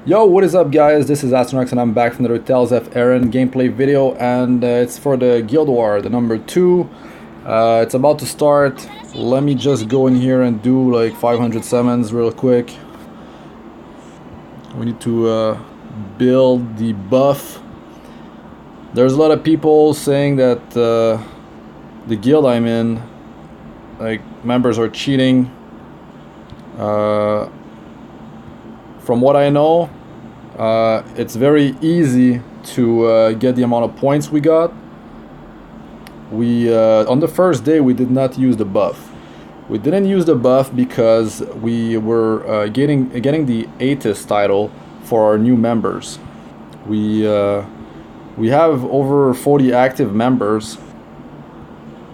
Yo, what is up guys? This is Astranox and I'm back from the Tales of Erin gameplay video, and it's for the Guild War, the number 2. It's about to start. Let me just go in here and do like 500 summons real quick. We need to build the buff. There's a lot of people saying that the guild I'm in, like, members are cheating. From what I know, it's very easy to get the amount of points we got. We on the first day we did not use the buff. We didn't use the buff because we were getting the ATIS title for our new members. We have over 40 active members,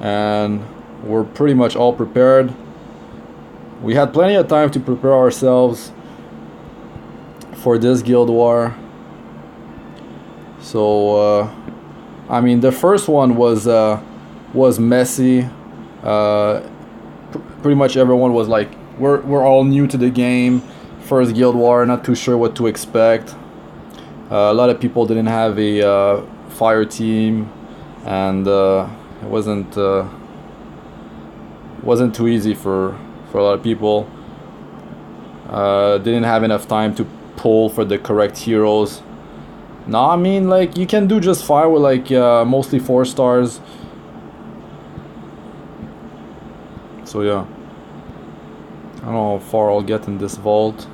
and we're pretty much all prepared. We had plenty of time to prepare ourselves for this guild war. So I mean, the first one was messy. Pretty much everyone was like, we're all new to the game, first guild war, not too sure what to expect. A lot of people didn't have a fire team, and it wasn't too easy for a lot of people. Didn't have enough time to pull for the correct heroes. No, I mean, like, you can do just fine with like mostly 4 stars. So yeah, I don't know how far I'll get in this vault.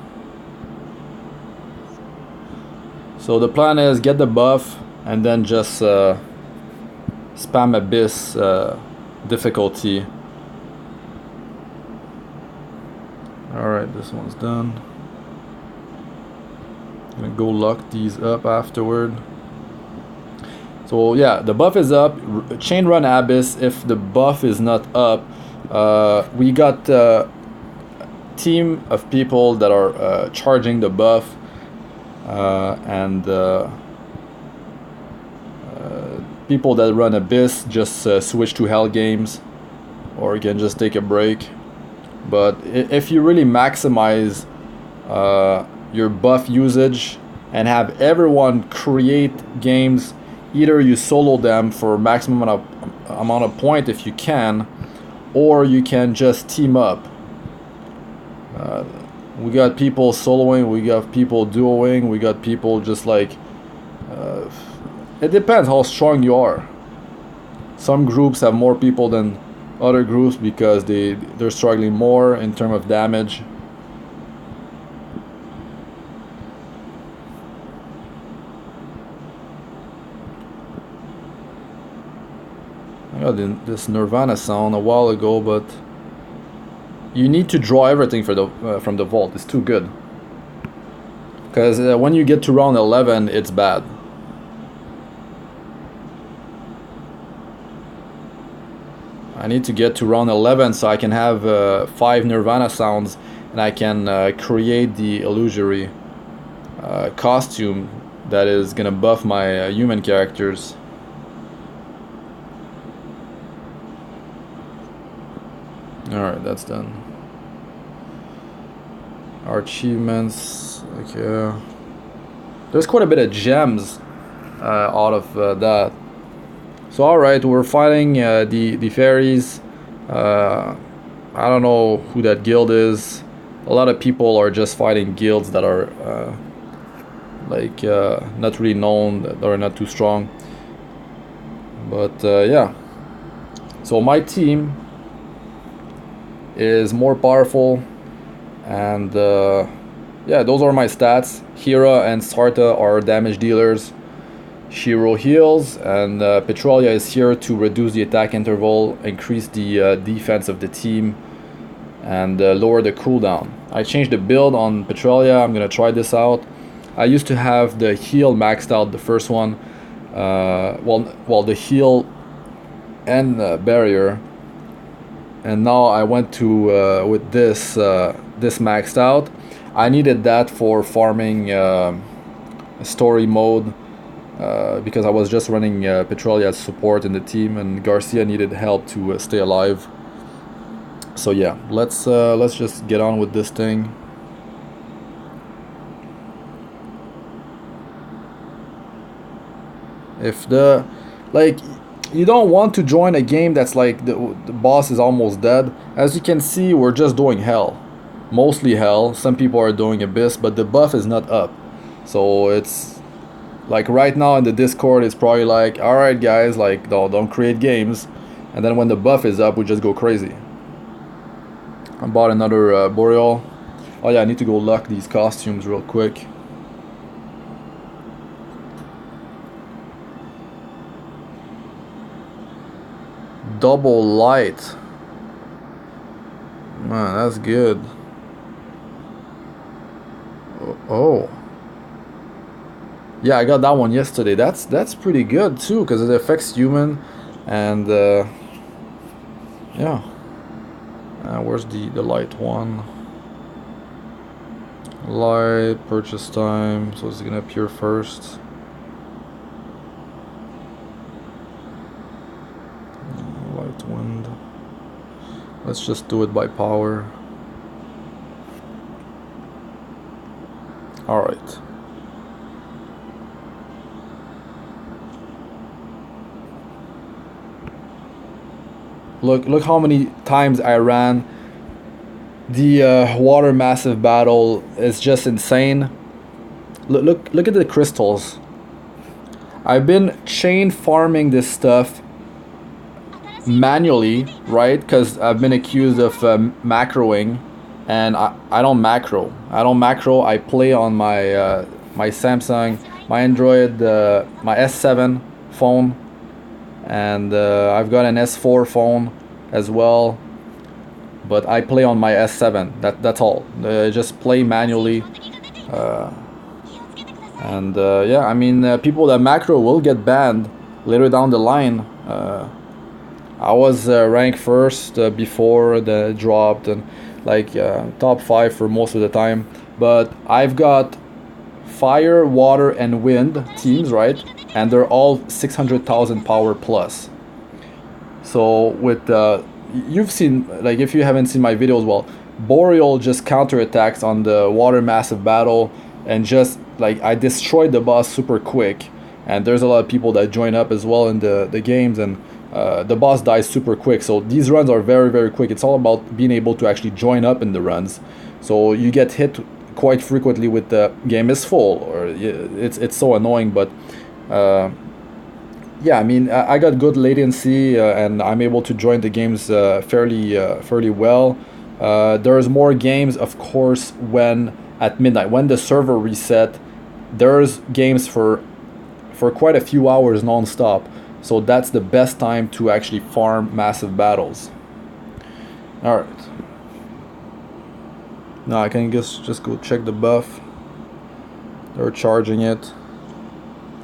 So the plan is get the buff and then just spam Abyss difficulty. Alright, this one's done. Gonna go lock these up afterward. So yeah, the buff is up. Chain run Abyss. If the buff is not up, we got a team of people that are charging the buff, and people that run Abyss just switch to Hell games, or you can just take a break. But if you really maximize your buff usage and have everyone create games, either you solo them for maximum amount of point if you can, or you can just team up. We got people soloing, we got people duoing, we got people just like it depends how strong you are. Some groups have more people than other groups because they're struggling more in terms of damage. I got this Nirvana sound a while ago, but you need to draw everything for the from the vault. It's too good, because when you get to round 11, it's bad. I need to get to round 11 so I can have 5 Nirvana sounds, and I can create the illusory costume that is gonna buff my human characters. Alright, that's done. Our achievements, okay. There's quite a bit of gems out of that. So alright, we're fighting the fairies. I don't know who that guild is. A lot of people are just fighting guilds that are like not really known, that are not too strong. But yeah. So my team is more powerful, and yeah, those are my stats. Hera and Sartha are damage dealers. Sheero heals, and Petralia is here to reduce the attack interval, increase the defense of the team, and lower the cooldown. I changed the build on Petralia. I'm gonna try this out. I used to have the heal maxed out, the first one. Well, the heal and barrier. And now I went to with this maxed out. I needed that for farming story mode, because I was just running Petralia as support in the team, and Garcia needed help to stay alive. So yeah, let's just get on with this thing. If the like you don't want to join a game that's like the boss is almost dead. As you can see, we're just doing hell. Mostly hell. Some people are doing abyss, but the buff is not up. So it's like right now in the Discord it's probably like, alright guys, like don't create games. And then when the buff is up, we just go crazy. I bought another Boreal. Oh yeah, I need to go lock these costumes real quick. Double light. Man, that's good. Oh. Yeah, I got that one yesterday. That's pretty good too, because it affects human, and yeah. Where's the light one? Light purchase time. So it's gonna appear first. Light wind. Let's just do it by power. All right. Look how many times I ran. The water massive battle is just insane. Look at the crystals. I've been chain farming this stuff manually, right? Because I've been accused of macroing, and I don't macro. I play on my my Samsung, my Android, my S7 phone, and I've got an S4 phone as well, but I play on my S7. That's all. Just play manually, and yeah, I mean, people that macro will get banned later down the line. I was ranked first before the dropped, and like top 5 for most of the time, but I've got fire, water, and wind teams, right? And they're all 600,000 power plus. So with you've seen, like, if you haven't seen my videos, well, Boreal just counterattacks on the water massive battle, and just like I destroyed the boss super quick, and there's a lot of people that join up as well in the games, and the boss dies super quick. So these runs are very quick. It's all about being able to actually join up in the runs. So you get hit quite frequently with the game is full, or it's so annoying, but yeah, I mean, I got good latency, and I'm able to join the games fairly well. There's more games, of course, when at midnight, when the server reset. There's games for quite a few hours non-stop. So that's the best time to actually farm massive battles. Alright. Now I can just go check the buff. They're charging it.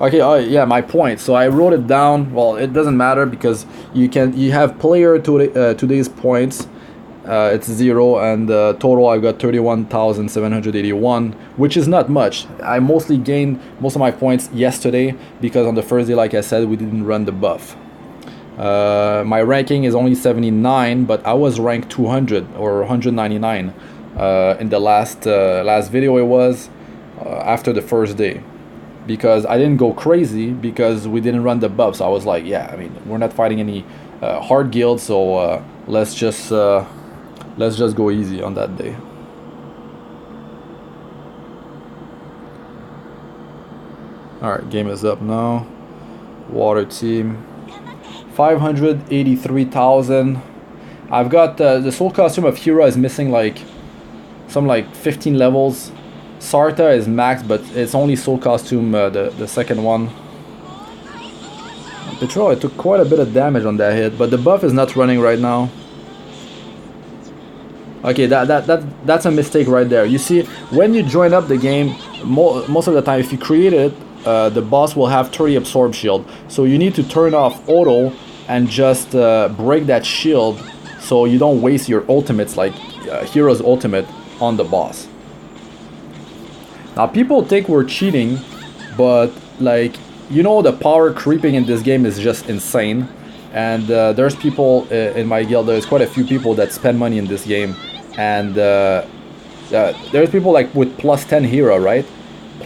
Okay, oh yeah, my point. So I wrote it down. Well, it doesn't matter because you have player today's points. It's 0, and total I've got 31,781, which is not much. I mostly gained most of my points yesterday because on the first day, like I said, we didn't run the buff. My ranking is only 79, but I was ranked 200 or 199 in the last video. It was after the first day, because I didn't go crazy because we didn't run the buff. So I was like, yeah, I mean, we're not fighting any hard guilds, so let's just go easy on that day. Alright, game is up now. Water team. 583,000. I've got the soul costume of Hera is missing like 15 levels. Sartha is max, but it's only soul costume, the second one. Petralia took quite a bit of damage on that hit, but the buff is not running right now. Okay, that's a mistake right there. You see, when you join up the game, most of the time, if you create it, the boss will have 30 absorb shield. So you need to turn off auto and just break that shield, so you don't waste your ultimates, like Hera's ultimate, on the boss. Now people think we're cheating, but like, you know, the power creeping in this game is just insane. And there's people in my guild, there's quite a few people that spend money in this game. And there's people like with plus 10 Hera, right?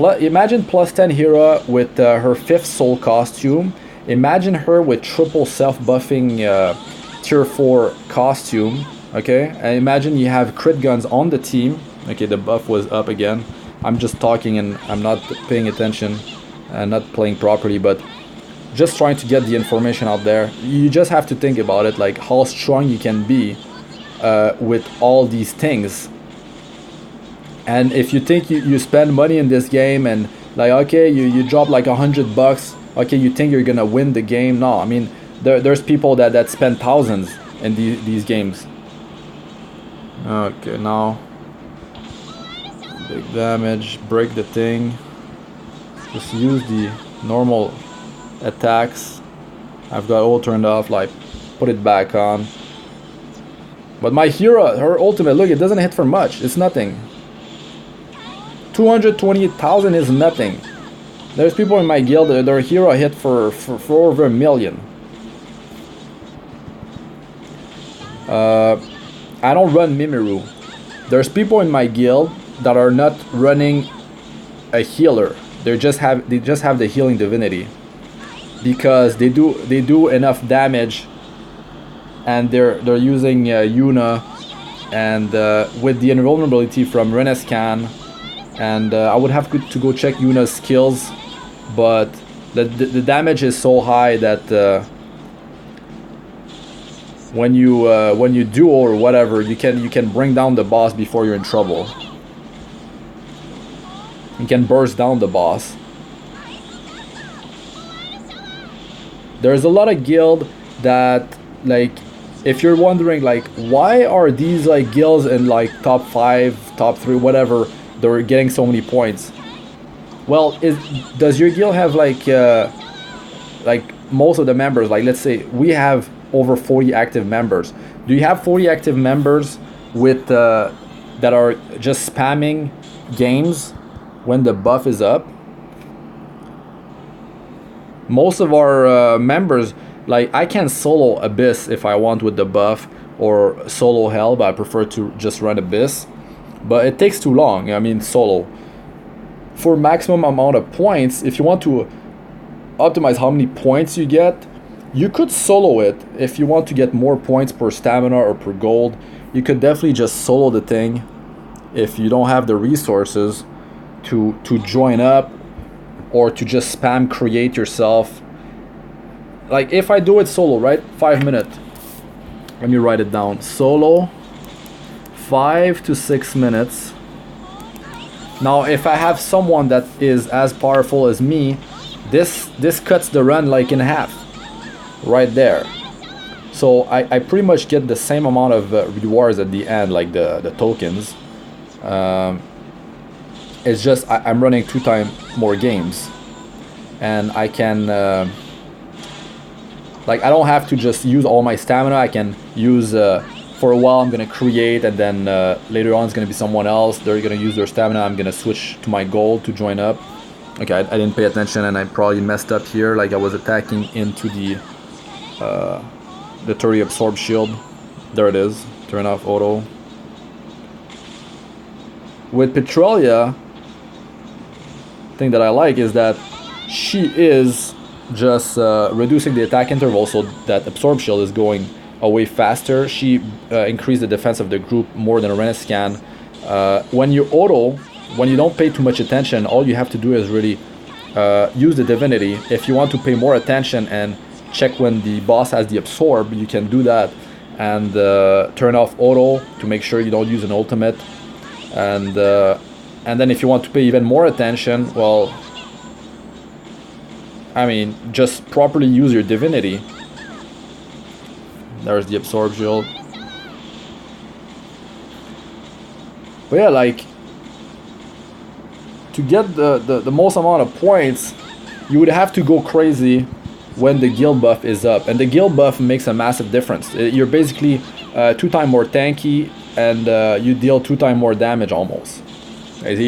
Imagine plus 10 Hera with her 5th soul costume. Imagine her with triple self-buffing tier 4 costume. Okay, and imagine you have crit guns on the team. Okay, the buff was up again. I'm just talking and I'm not paying attention and not playing properly, but just trying to get the information out there. You just have to think about it, like how strong you can be with all these things. And if you think you spend money in this game and like, okay, you drop like $100, okay, you think you're gonna win the game. No, I mean, there's people that spend thousands in these games. Okay, now big damage, break the thing. Just use the normal attacks. I've got all turned off, like put it back on. But my Hera, her ultimate, look, it doesn't hit for much. It's nothing. 228,000 is nothing. There's people in my guild that their Hera hit for over 1 million. I don't run Mimiru. There's people in my guild that are not running a healer. They just have the healing divinity because they do enough damage, and they're using Yuna and with the invulnerability from Renniscan, and I would have to go check Yuna's skills, but the damage is so high that when you duo or whatever, you can bring down the boss before you're in trouble. You can burst down the boss. There's a lot of guild that, like, if you're wondering like why are these like guilds in like top 5, top 3, whatever, they're getting so many points. Well, does your guild have like most of the members, like let's say we have over 40 active members. Do you have 40 active members with that are just spamming games when the buff is up? Most of our members, like I can solo Abyss if I want with the buff, or solo Hell, but I prefer to just run Abyss. But it takes too long, I mean solo. For maximum amount of points, if you want to optimize how many points you get, you could solo it. If you want to get more points per stamina or per gold, you could definitely just solo the thing if you don't have the resources to join up or to just spam create yourself. Like if I do it solo, right? 5 minutes. Let me write it down. Solo, 5 to 6 minutes. Now if I have someone that is as powerful as me, this cuts the run like in half. Right there. So I pretty much get the same amount of rewards at the end, like the tokens. It's just I'm running 2 times more games, and I can like I don't have to just use all my stamina. I can use for a while I'm gonna create, and then later on it's gonna be someone else. They're gonna use their stamina. I'm gonna switch to my gold to join up. Okay, I didn't pay attention and I probably messed up here. Like I was attacking into the 30 absorb shield. There it is. Turn off auto. With Petralia, thing that I like is that she is just reducing the attack interval so that absorb shield is going away faster. She increased the defense of the group more than a Renniscan. When you auto, when you don't pay too much attention, all you have to do is really use the divinity. If you want to pay more attention and check when the boss has the absorb, you can do that and turn off auto to make sure you don't use an ultimate. And then if you want to pay even more attention, well, I mean, just properly use your divinity. There's the absorb shield. But yeah, like, to get the most amount of points, you would have to go crazy when the guild buff is up. And the guild buff makes a massive difference. You're basically 2 times more tanky, and you deal 2 times more damage almost. It's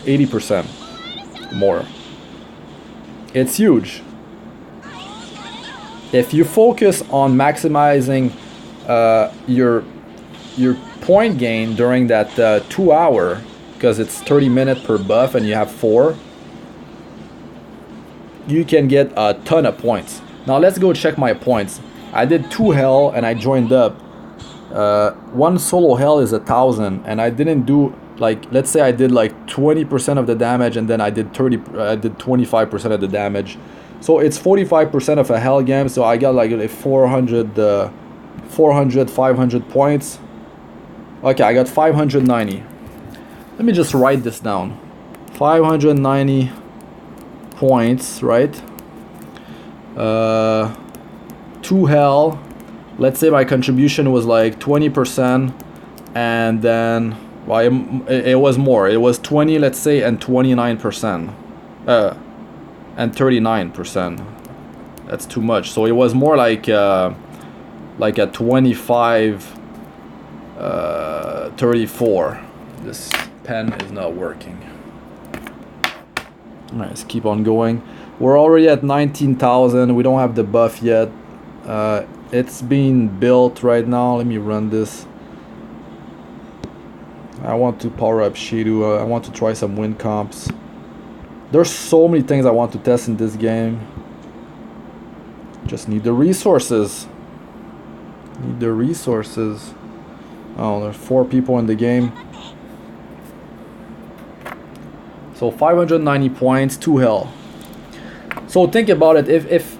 80% more. It's huge. If you focus on maximizing your point gain during that 2 hour, because it's 30 minutes per buff and you have 4, you can get a ton of points. Now let's go check my points. I did 2 hell and I joined up. 1 solo hell is 1,000, and I didn't do, like, let's say I did like 20% of the damage, and then I did 25% of the damage. So it's 45% of a hell game. So I got like 400, 500 points. Okay, I got 590. Let me just write this down. 590 points, right? 2 hell. Let's say my contribution was like 20%, and then, well, it was more. It was 20, let's say, and 29%. And 39%. That's too much. So it was more like a 25, 34. This pen is not working. Alright, let's keep on going. We're already at 19,000. We don't have the buff yet. It's being built right now. Let me run this. I want to power up Sheero. I want to try some win comps. There's so many things I want to test in this game. Just need the resources. Need the resources. Oh, there's 4 people in the game. So 590 points, 2 hell. So think about it. If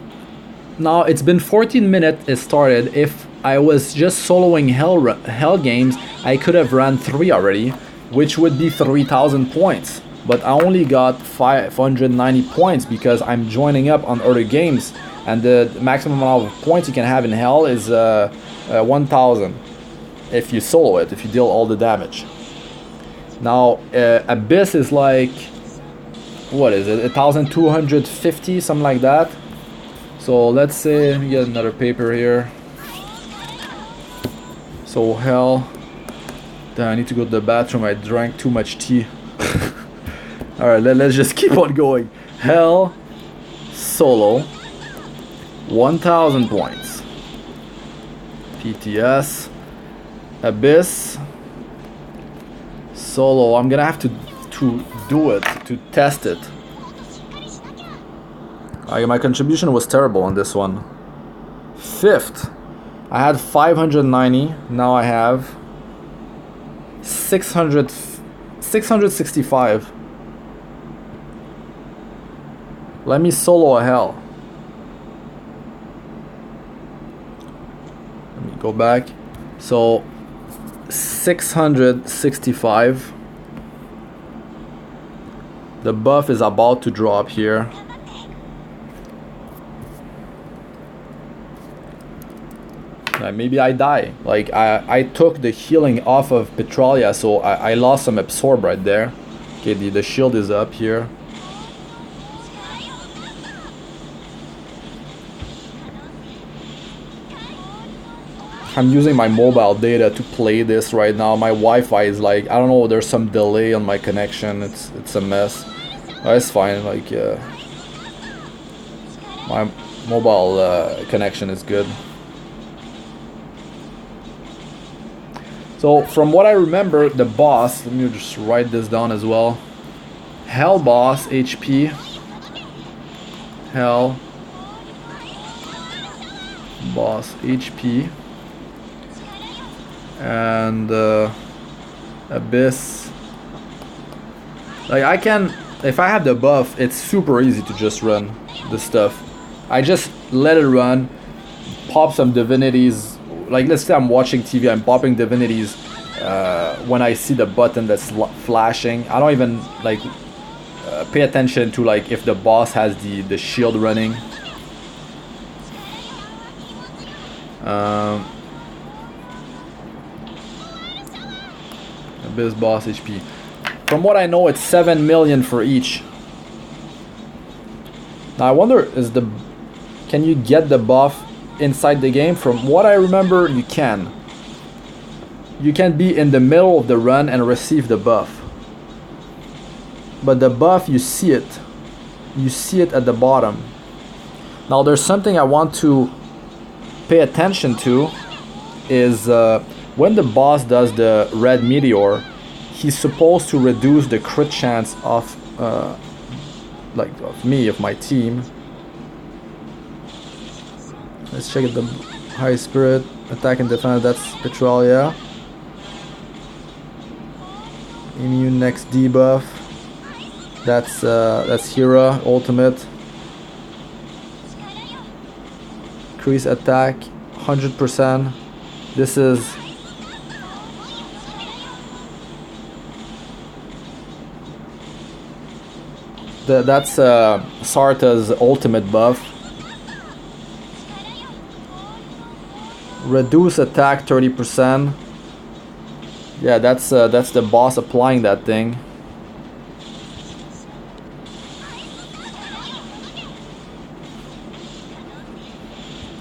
now it's been 14 minutes, it started. If I was just soloing hell games, I could have ran 3 already, which would be 3,000 points. But I only got 590 points because I'm joining up on other games, and the maximum amount of points you can have in hell is 1,000 if you solo it, if you deal all the damage. Now Abyss is like, what is it, 1,250, something like that. So let's say, let me get another paper here. So hell, damn, I need to go to the bathroom. I drank too much tea. Alright, let's just keep on going. Hell, solo, 1,000 points. PTS, Abyss, solo. I'm gonna have to do it, to test it. My contribution was terrible on this one. 5th, I had 590. Now I have 665. Let me solo a hell. Let me go back. So 665. The buff is about to drop here. Maybe I die. Like I took the healing off of Petralia, so I lost some absorb right there. Okay, the shield is up here. I'm using my mobile data to play this right now. My Wi-Fi is like, I don't know, there's some delay on my connection. It's a mess. It's fine. Like my mobile connection is good. So from what I remember, the boss, let me just write this down as well. Hell boss HP. Hell boss HP. And Abyss. Like I can, if I have the buff, it's super easy to just run this stuff. I just let it run, pop some divinities. Like let's say I'm watching TV, I'm popping divinities when I see the button that's flashing. I don't even like pay attention to like if the boss has the shield running. Abyss boss HP. From what I know, it's 7 million for each. Now I wonder, can you get the buff inside the game? From what I remember, you can. You can be in the middle of the run and receive the buff. But the buff, you see it. You see it at the bottom. Now there's something I want to pay attention to is when the boss does the red meteor, he's supposed to reduce the crit chance of of me, of my team, Let's check the high spirit attack and defense. That's Petralia. Immune next debuff. That's Hera ultimate. Increase attack 100%. This is that's Sartha's ultimate buff. Reduce attack 30%. Yeah, that's the boss applying that thing.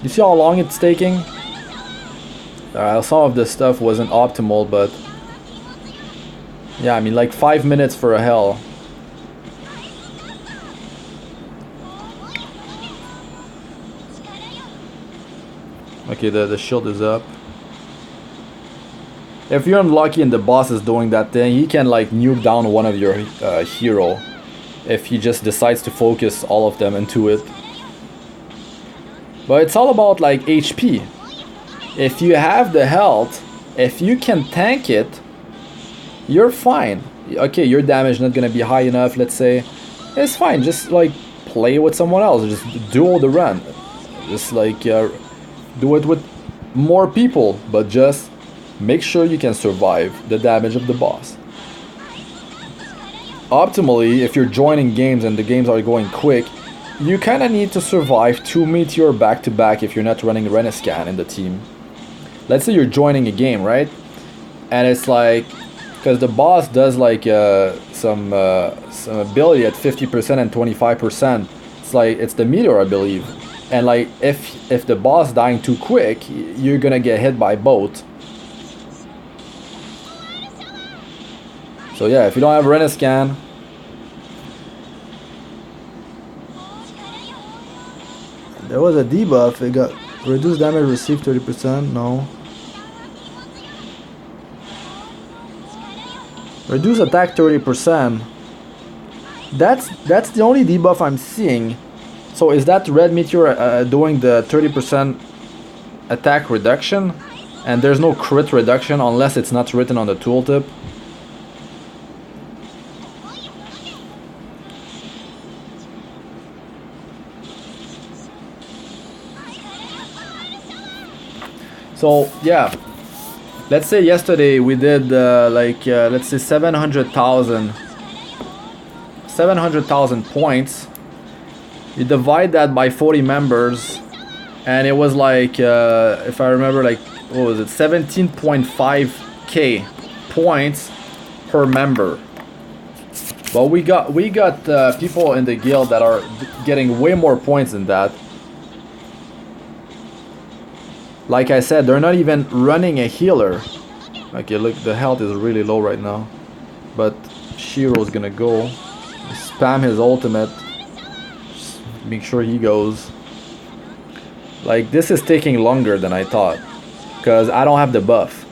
You see how long it's taking? Some of this stuff wasn't optimal, but yeah, I mean like 5 minutes for a hell. Okay, the shield is up. If you're unlucky and the boss is doing that thing, he can like nuke down one of your hero if he just decides to focus all of them into it. But it's all about like HP. If you have the health, if you can tank it, you're fine. Okay, your damage not gonna be high enough, let's say. It's fine, just like play with someone else, just duel the run. Just like do it with more people, but just make sure you can survive the damage of the boss. Optimally, if you're joining games and the games are going quick, you kind of need to survive 2 meteor back to back if you're not running Renniscan in the team. Let's say you're joining a game, right? And it's like, because the boss does like some ability at 50% and 25%. It's like, it's the meteor, I believe. And like, if the boss dying too quick, you're gonna get hit by both. So yeah, if you don't have Renniscan, there was a debuff. It got reduced damage received 30%. No. Reduce attack 30%. That's the only debuff I'm seeing. So is that red meteor doing the 30% attack reduction? And there's no crit reduction unless it's not written on the tooltip. So yeah, let's say yesterday we did let's say 700,000 points. You divide that by 40 members, and it was like if I remember, like what was it, 17.5k points per member. But we got people in the guild that are getting way more points than that. Like I said, they're not even running a healer. Okay, look, the health is really low right now. But Sheero's gonna go. Spam his ultimate. Just make sure he goes. Like, this is taking longer than I thought. Because I don't have the buff.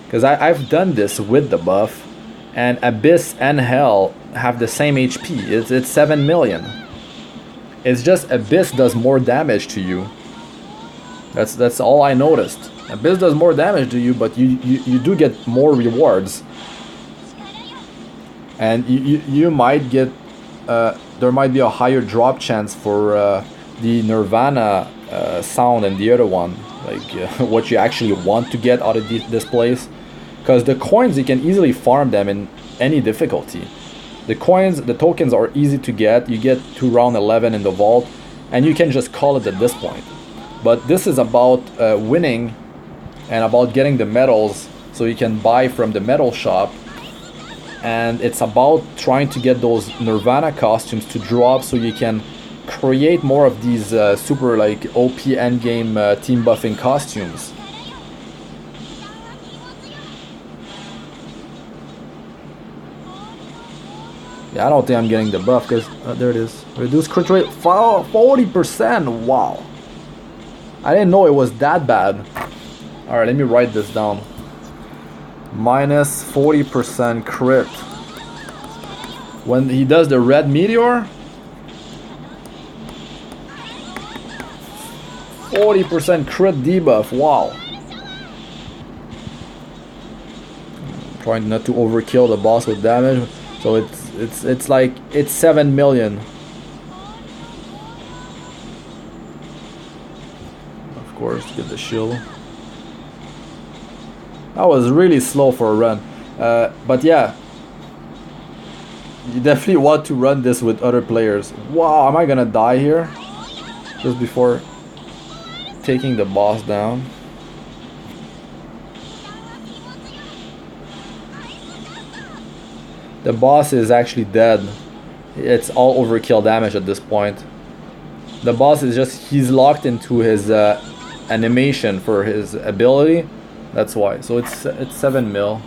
Because I've done this with the buff. And Abyss and Hell have the same HP. It's 7 million. It's just Abyss does more damage to you. That's all I noticed. Abyss does more damage to you, but you do get more rewards. And you might get there might be a higher drop chance for the Nirvana sound and the other one, like what you actually want to get out of this place. Because the coins, you can easily farm them in any difficulty. The coins, the tokens are easy to get. You get to round 11 in the vault, and you can just call it at this point. But this is about winning and about getting the medals so you can buy from the medal shop. And it's about trying to get those Nirvana costumes to drop so you can create more of these super like OP endgame team buffing costumes. Yeah, I don't think I'm getting the buff because there it is. Reduce crit rate 40%. Wow. I didn't know it was that bad. Alright, let me write this down. Minus 40% crit. When he does the red meteor. 40% crit debuff, wow. Trying not to overkill the boss with damage, so it's like it's 7 million. Of course, get the shield. That was really slow for a run, but yeah, you definitely want to run this with other players. Wow, am I gonna die here just before taking the boss down? The boss is actually dead. It's all overkill damage at this point. The boss is just, he's locked into his animation for his ability. That's why. So it's 7 mil.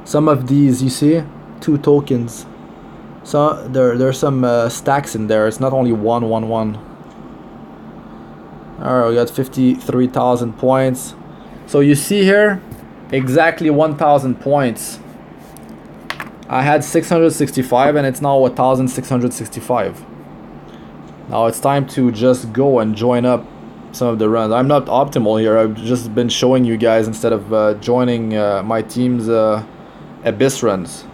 Some of these, you see, 2 tokens. So there's some stacks in there. It's not only 1, 1, 1. Alright, we got 53,000 points. So you see here, exactly 1,000 points. I had 665 and it's now 1,665. Now it's time to just go and join up some of the runs. I'm not optimal here. I've just been showing you guys instead of joining my team's Abyss runs.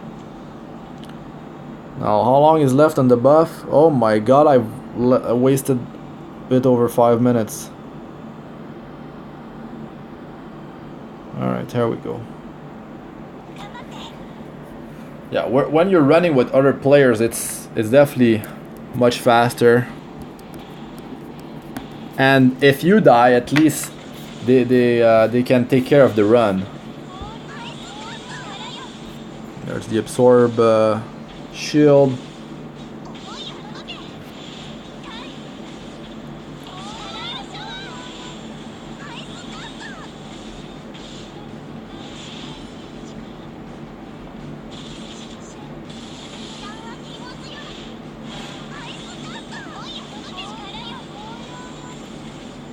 Now, how long is left on the buff? Oh my god, I've wasted bit over 5 minutes. Alright, here we go. Yeah, when you're running with other players, it's definitely much faster. And if you die, at least they can take care of the run. There's the absorb shield.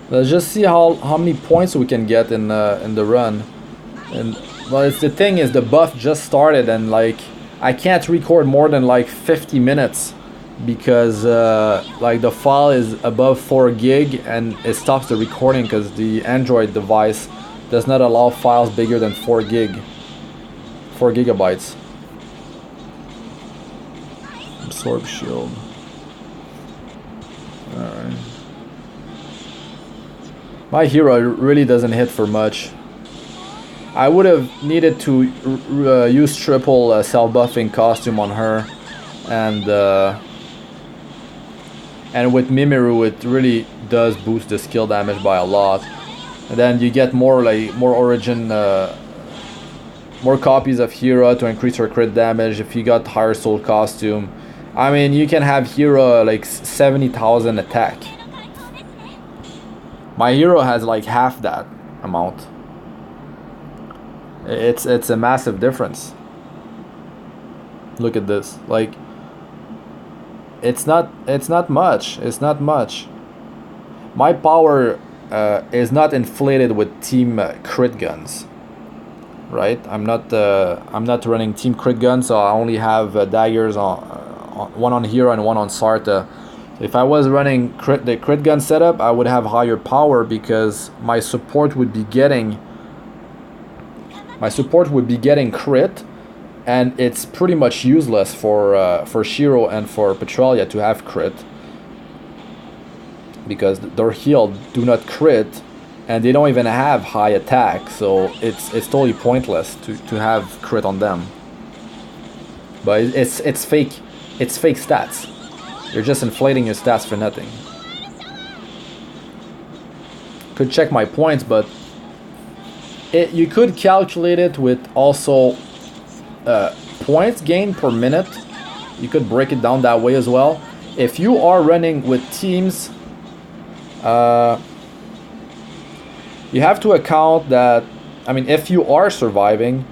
Let's just see how many points we can get in the run. And well, it's the thing is the buff just started and like I can't record more than like 50 minutes because like the file is above 4 gig and it stops the recording because the Android device does not allow files bigger than 4 gigabytes. Absorb shield. Alright. My hero really doesn't hit for much. I would have needed to use triple self-buffing costume on her, and with Mimiru it really does boost the skill damage by a lot. And then you get more origin, more copies of Hera to increase her crit damage if you got higher soul costume. I mean, you can have Hera like 70,000 attack. My hero has like half that amount. It's a massive difference. Look at this. Like it's not much. It's not much. My power is not inflated with team crit guns. Right? I'm not running team crit guns, so I only have daggers on one on Hera and one on Sartha. If I was running the crit gun setup, I would have higher power because my support would be getting crit, and it's pretty much useless for Sheero and for Petralia to have crit because their heal do not crit and they don't even have high attack, so it's totally pointless to have crit on them. But it's fake stats. You're just inflating your stats for nothing. Could check my points, but you could calculate it with also points gained per minute. You could break it down that way as well. If you are running with teams, you have to account that, I mean, if you are surviving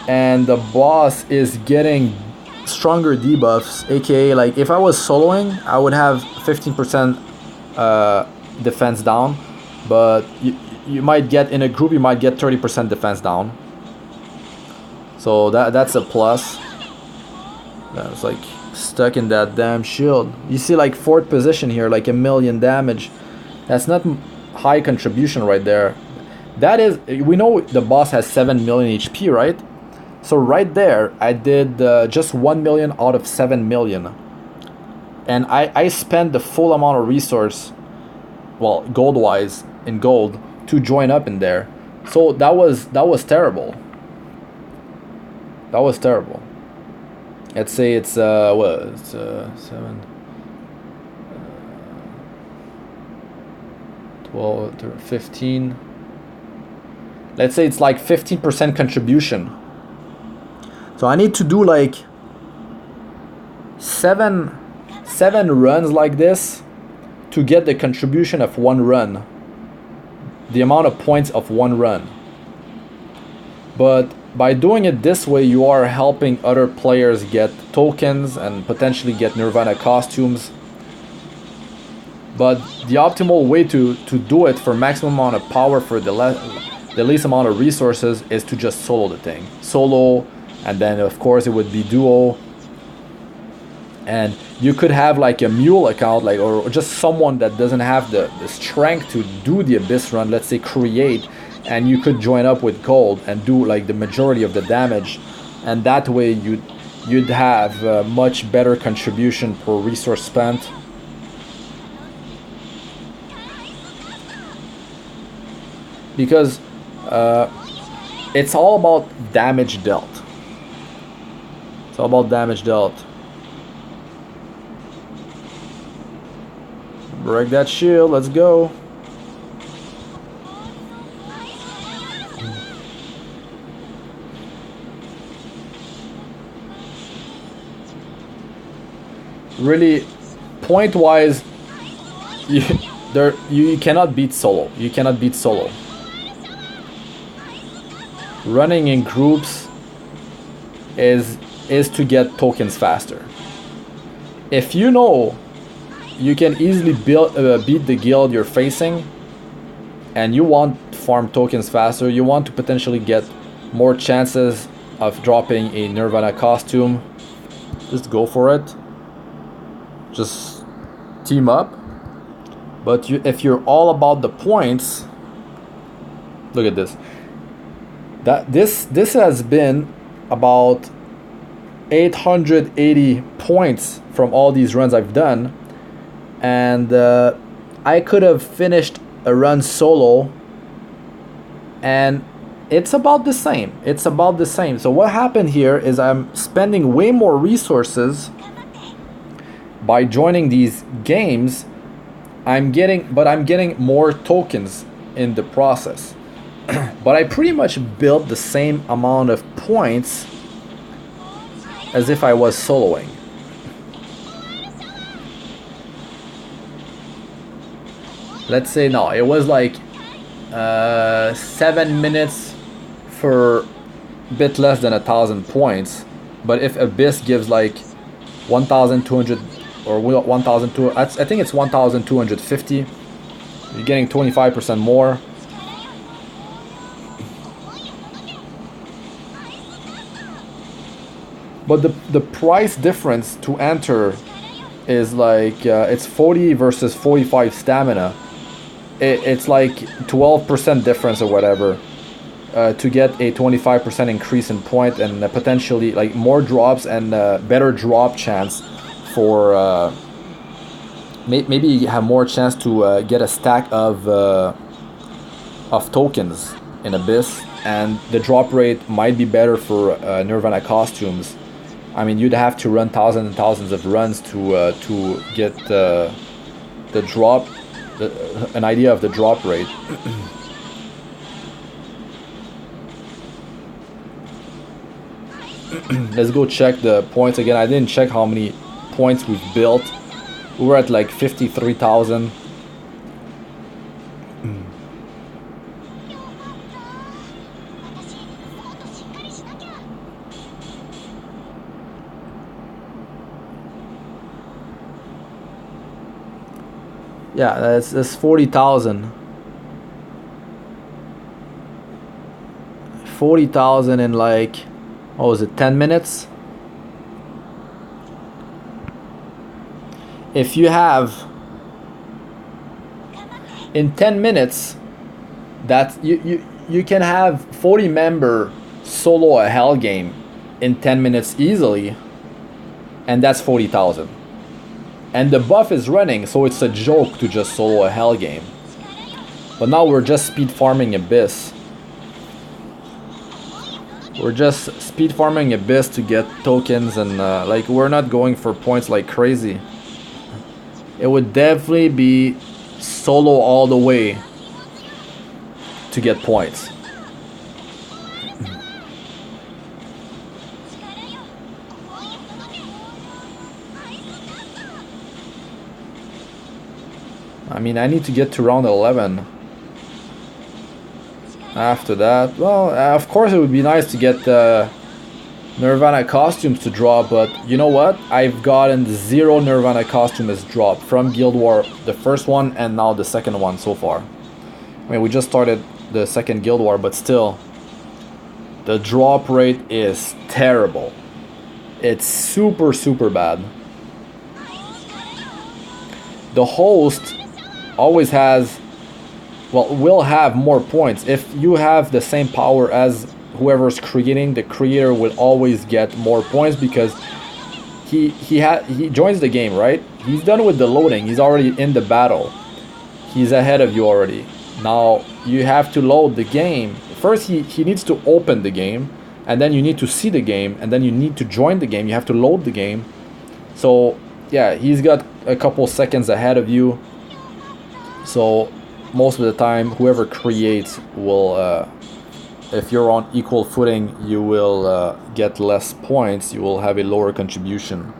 and the boss is getting stronger debuffs, aka like if I was soloing, I would have 15% defense down, but you might get in a group, you might get 30% defense down, so that's a plus. I was like stuck in that damn shield. You see like 4th position here, like 1,000,000 damage. That's not high contribution right there. That is, we know the boss has 7,000,000 HP, right? So right there, I did just 1,000,000 out of 7,000,000. And I spent the full amount of resource, well, gold-wise, in gold, to join up in there. So that was terrible. That was terrible. Let's say it's what? It's 7, 12, 15. Let's say it's like 15% contribution. So I need to do like seven runs like this to get the contribution of 1 run. The amount of points of 1 run. But by doing it this way, you are helping other players get tokens and potentially get Nirvana costumes. But the optimal way to do it for maximum amount of power for the least amount of resources is to just solo the thing. Solo, and then of course it would be duo. And you could have like a mule account, like, or just someone that doesn't have the strength to do the Abyss run, let's say create, and you could join up with gold and do like the majority of the damage, and that way you'd have much better contribution per resource spent. Because it's all about damage dealt. It's all about damage dealt. Break that shield, let's go. Really, point wise, you cannot beat solo. You cannot beat solo. Running in groups is to get tokens faster. If you know you can easily beat the guild you're facing, and you want to farm tokens faster, you want to potentially get more chances of dropping a Nirvana costume, just go for it. Just team up. But if you're all about the points, look at this. This has been about 880 points from all these runs I've done, and I could have finished a run solo, and it's about the same. It's about the same. So what happened here is I'm spending way more resources by joining these games. I'm getting more tokens in the process. But I pretty much built the same amount of points as if I was soloing. Let's say no, it was like 7 minutes for a bit less than 1,000 points. But if Abyss gives like 1,200 or 1,200, I think it's 1,250, you're getting 25% more. But the price difference to enter is like it's 40 versus 45 stamina. It's like 12% difference or whatever to get a 25% increase in point, and potentially like more drops and better drop chance for maybe you have more chance to get a stack of tokens in Abyss, and the drop rate might be better for Nirvana costumes. I mean, you'd have to run thousands and thousands of runs to get the drop, an idea of the drop rate. Let's go check the points again. I didn't check how many points we've built. We were at like 53,000. Yeah, that's 40,000. 40,000 in like, what was it, 10 minutes? if you have in 10 minutes that you can have 40 member solo a hell game in 10 minutes easily, and that's 40,000. And the buff is running, so it's a joke to just solo a hell game. But now we're just speed farming Abyss. We're just speed farming Abyss to get tokens, and like, we're not going for points like crazy. It would definitely be solo all the way to get points. I mean, I need to get to round 11. After that, well, of course it would be nice to get Nirvana costumes to drop, but you know what? I've gotten 0 Nirvana costumes drop from Guild War, the first one and now the second one so far. I mean, we just started the second Guild War, but still, the drop rate is terrible. It's super bad. The host always has, well, will have more points. If you have the same power as whoever's creating, the creator will always get more points because he joins the game, right? He's done with the loading. He's already in the battle. He's ahead of you already. Now you have to load the game. First he needs to open the game, and then you need to see the game, and then you need to join the game. You have to load the game. So yeah, he's got a couple seconds ahead of you. So most of the time, whoever creates will, if you're on equal footing, you will get less points. You will have a lower contribution.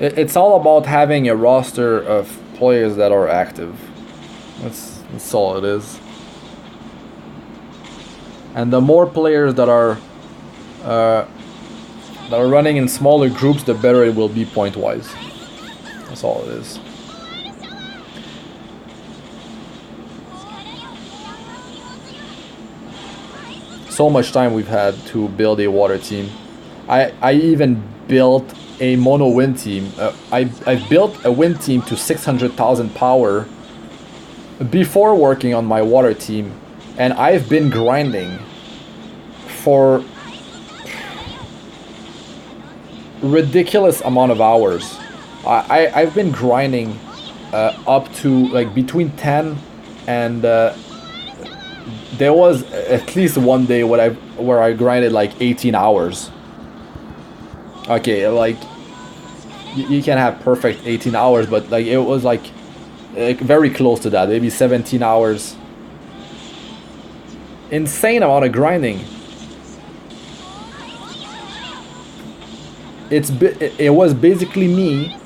It's all about having a roster of players that are active. That's all it is. And the more players that are running in smaller groups, the better it will be point-wise. That's all it is. So much time we've had to build a water team. I even built a mono wind team. I built a wind team to 600,000 power before working on my water team, and I've been grinding for ridiculous amount of hours. I've been grinding up to like between 10 and there was at least one day where I grinded like 18 hours. Okay, like you can have perfect 18 hours, but like it was like very close to that, maybe 17 hours. Insane amount of grinding. It was basically me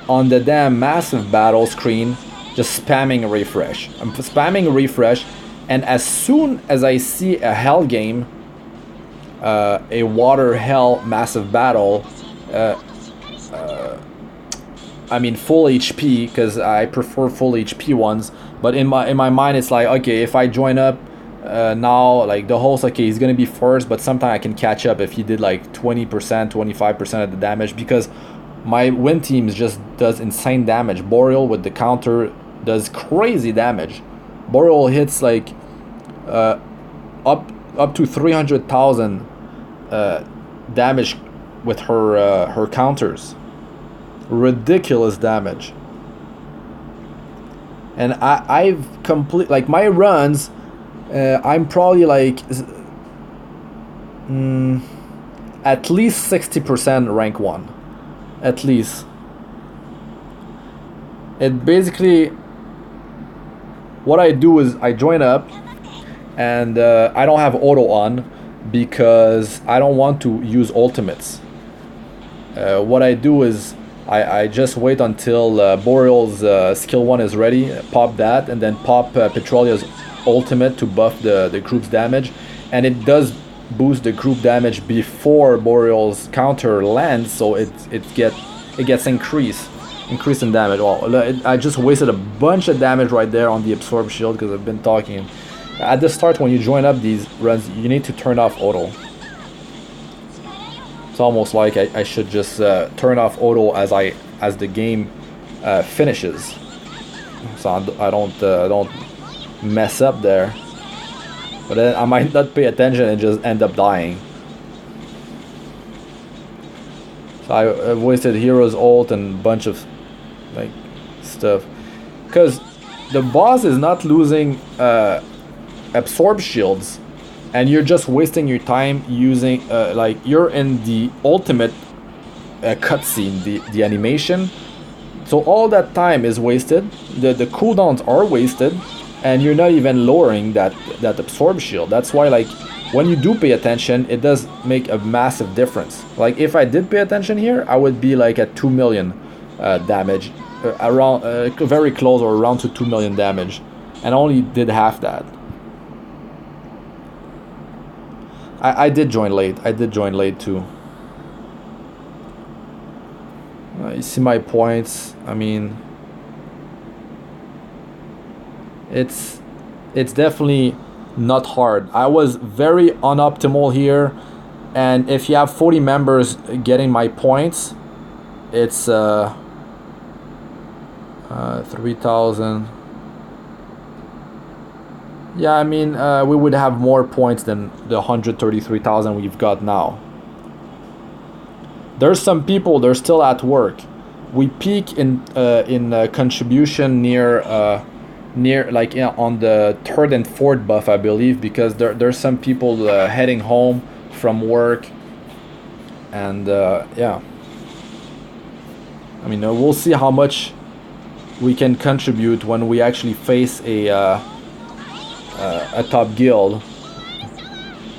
on the damn massive battle screen just spamming refresh. I'm spamming refresh, and as soon as I see a hell game, a water hell massive battle, I mean full HP, because I prefer full HP ones, but in my mind it's like, okay, if I join up now, like the host, okay, he's gonna be first, but sometime I can catch up if he did like 20%, 25% of the damage, because my win team just does insane damage. Boreal with the counter does crazy damage. Boreal hits like up to 300,000 damage with her counters. Ridiculous damage. And I've complete, like my runs, I'm probably like at least 60% rank 1, at least. It basically, what I do is I join up, and I don't have auto on because I don't want to use ultimates. What I do is I just wait until Boreal's skill 1 is ready, pop that, and then pop Petralia's ultimate to buff the group's damage, and it does boost the group damage before Boreal's counter lands, so it gets increased in damage. Well, I just wasted a bunch of damage right there on the absorb shield because I've been talking. At the start, when you join up these runs, you need to turn off auto. It's almost like I should just turn off auto as the game finishes, so I don't mess up there. But then I might not pay attention and just end up dying. So I wasted Hero's ult and a bunch of like stuff. Because the boss is not losing absorb shields, and you're just wasting your time using like you're in the ultimate cutscene, the animation. So all that time is wasted. The cooldowns are wasted. And you're not even lowering that absorb shield. That's why, like, when you do pay attention, it does make a massive difference. Like, if I did pay attention here, I would be like at 2 million damage, around very close or around to 2 million damage, and only did half that. I did join late. I did join late too. You see my points. I mean, it's definitely not hard. I was very unoptimal here, and if you have 40 members getting my points, it's 3,000. Yeah, I mean, we would have more points than the 133,000 we've got now. There's some people, they're still at work. We peak in contribution near like, yeah, on the 3rd and 4th buff, I believe, because there's some people heading home from work, and yeah, I mean, we'll see how much we can contribute when we actually face a top guild,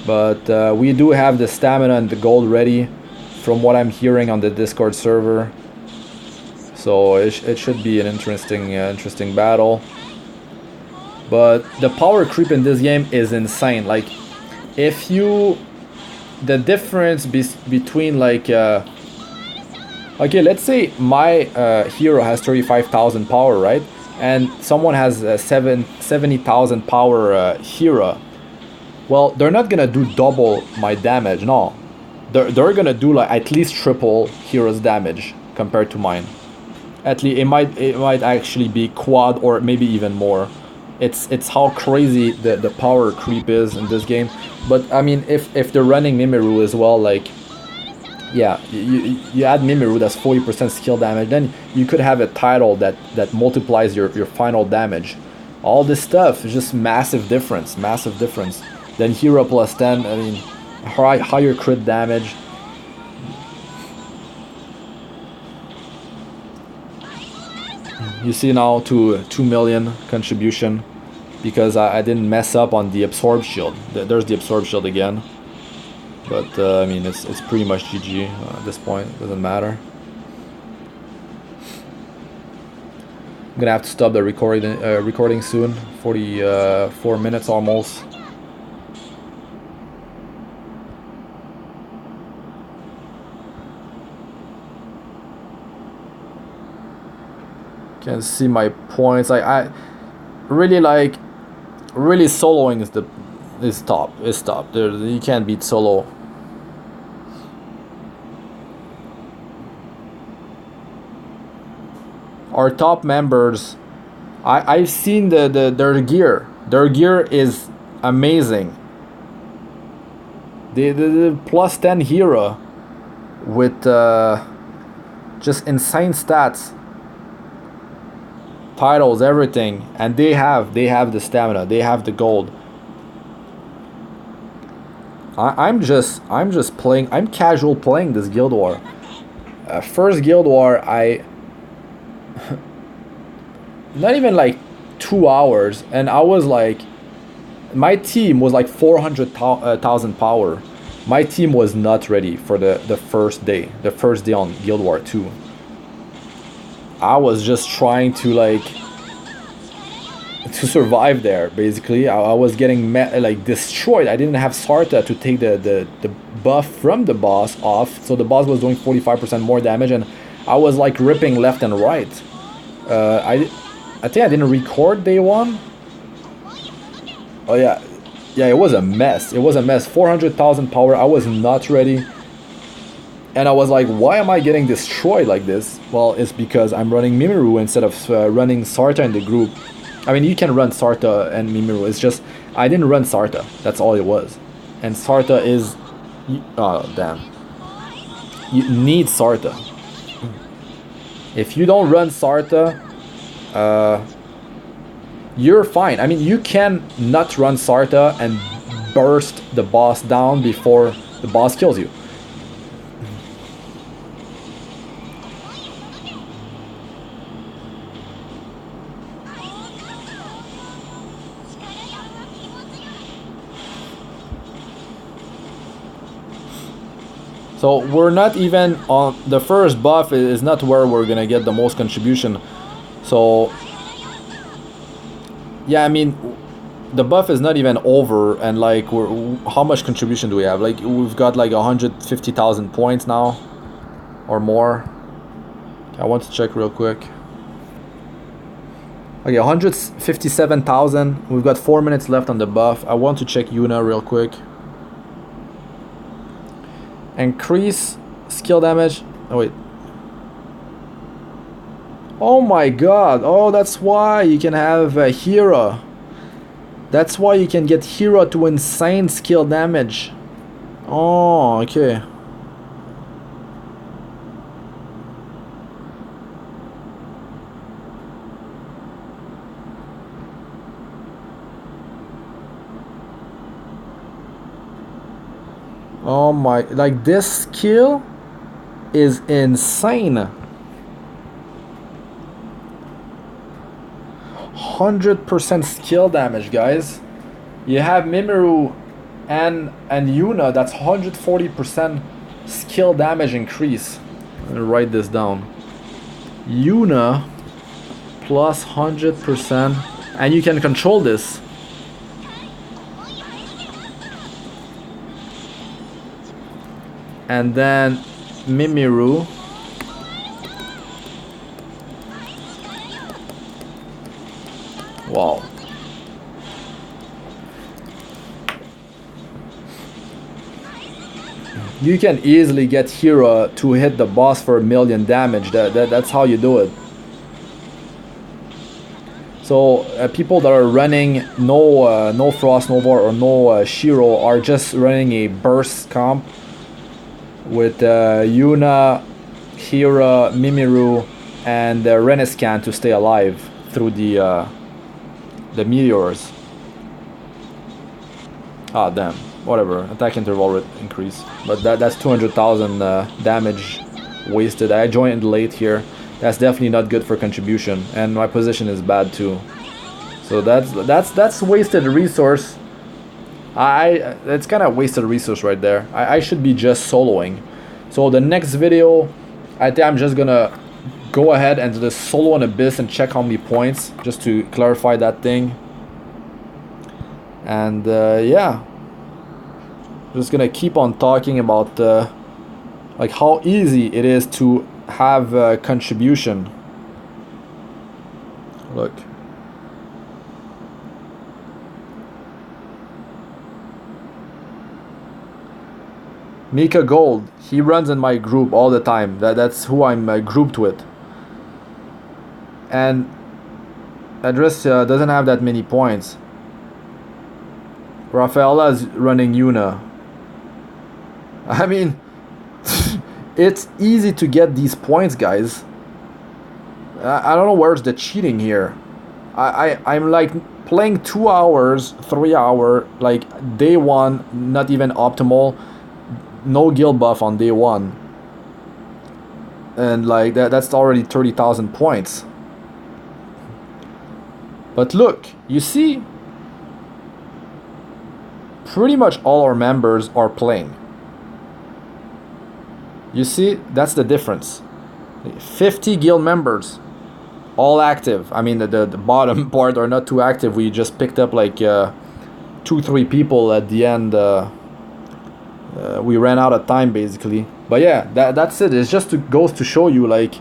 but we do have the stamina and the gold ready from what I'm hearing on the Discord server, so it should be an interesting battle. But the power creep in this game is insane. Like, if you, the difference between like okay, let's say my hero has 35,000 power, right, and someone has 70,000 power Hera. Well, they're not gonna do double my damage. No, they're gonna do like at least triple Hera's damage compared to mine. At least it might actually be quad or maybe even more. It's how crazy the power creep is in this game. But I mean, if they're running Mimiru as well, like, yeah, you add Mimiru, that's 40% skill damage, then you could have a title that multiplies your final damage. All this stuff is just massive difference. Then Hero plus 10, I mean, higher crit damage. You see now to 2 million contribution because I didn't mess up on the absorb shield. There's the absorb shield again, but I mean, it's pretty much GG at this point. It doesn't matter. I'm gonna have to stop the recording soon. 44 minutes almost. Can see my points. I really like, really soloing is top. There, you can't beat solo. Our top members, I've seen their gear. Their gear is amazing. The plus 10 Hera with just insane stats. Titles, everything, and they have the stamina, they have the gold. I'm just playing, I'm casual playing this Guild War. First Guild War, I not even like 2 hours, and I was like, my team was like 400,000 power. My team was not ready for the first day on Guild War 2. I was just trying to like to survive there. Basically, I was getting like destroyed. I didn't have Sartha to take the buff from the boss off, so the boss was doing 45% more damage, and I was like ripping left and right. I think I didn't record day one. Oh yeah, yeah, it was a mess. It was a mess. 400,000 power. I was not ready. And I was like, why am I getting destroyed like this? Well, it's because I'm running Mimiru instead of running Sartha in the group. I mean, you can run Sartha and Mimiru. It's just, I didn't run Sartha. That's all it was. And Sartha is... Oh, damn. You need Sartha. If you don't run Sartha, you're fine. I mean, you can not run Sartha and burst the boss down before the boss kills you. So we're not even on the first buff. Is not where we're gonna get the most contribution. So yeah, I mean, the buff is not even over, and like, how much contribution do we have? Like, we've got like 150,000 points now, or more. I want to check real quick. Okay, 157,000. We've got 4 minutes left on the buff. I want to check Yuna real quick. Increase skill damage. Oh wait. Oh my god. Oh, that's why you can have Hera. That's why you can get Hera to insane skill damage. Oh, okay. Oh my, like, this skill is insane. 100% skill damage, guys. You have Mimiru and Yuna, that's 140% skill damage increase. I'm gonna write this down. Yuna plus 100%, and you can control this. And then Mimiru. Wow. You can easily get Hera to hit the boss for 1,000,000 damage. That's how you do it. So people that are running no Frost Nova or no Sheero are just running a burst comp with Yuna, Hera, Mimiru, and Renniscan to stay alive through the meteors. Ah, damn. Whatever. Attack interval increase. But that's 200,000 damage wasted. I joined late here. That's definitely not good for contribution, and my position is bad too. So that's wasted resource. It's kind of wasted resource right there. I should be just soloing. So the next video, I think I'm just gonna go ahead and just solo an Abyss and check how many points, just to clarify that thing. And yeah, just gonna keep on talking about like how easy it is to have contribution. Look. Mika Gold, he runs in my group all the time. That's who I'm grouped with. And Address doesn't have that many points. Rafaela's running Yuna. I mean, it's easy to get these points, guys. I don't know where's the cheating here. I'm like playing 2 hours, 3 hour, like day one, not even optimal. No guild buff on day one. And like that's already 30,000 points. But look, you see, pretty much all our members are playing. You see, that's the difference. 50 guild members. all active. I mean, the bottom part are not too active. We just picked up like 2-3 people at the end. We ran out of time basically. But yeah, that's it. It's just goes to show you like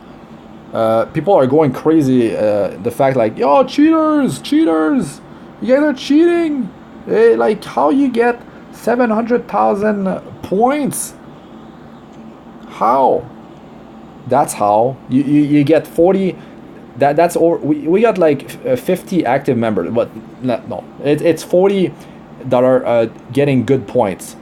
people are going crazy. The fact like, yo, cheaters, cheaters, you guys are cheating. Hey, like how you get 700,000 points? How? That's how you get 40. That's or we got like 50 active members, but no, it's 40 that are getting good points,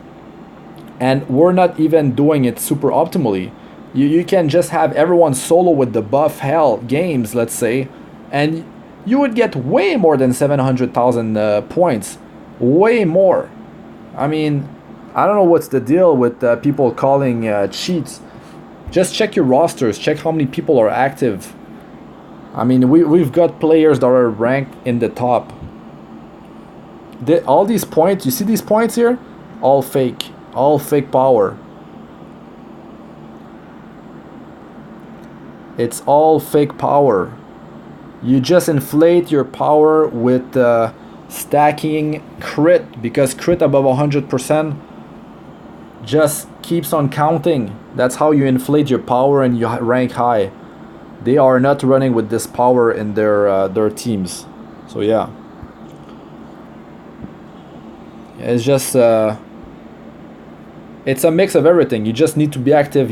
and we're not even doing it super optimally. You can just have everyone solo with the buff hell games, let's say, and you would get way more than 700,000 points, way more. I mean, I don't know what's the deal with people calling cheats. Just check your rosters, check how many people are active. I mean, we've got players that are ranked in the top. All these points, you see these points here? All fake power. It's all fake power. You just inflate your power with stacking crit, because crit above 100% just keeps on counting. That's how you inflate your power and you rank high. They are not running with this power in their teams. So yeah, it's just it's a mix of everything. You just need to be active. You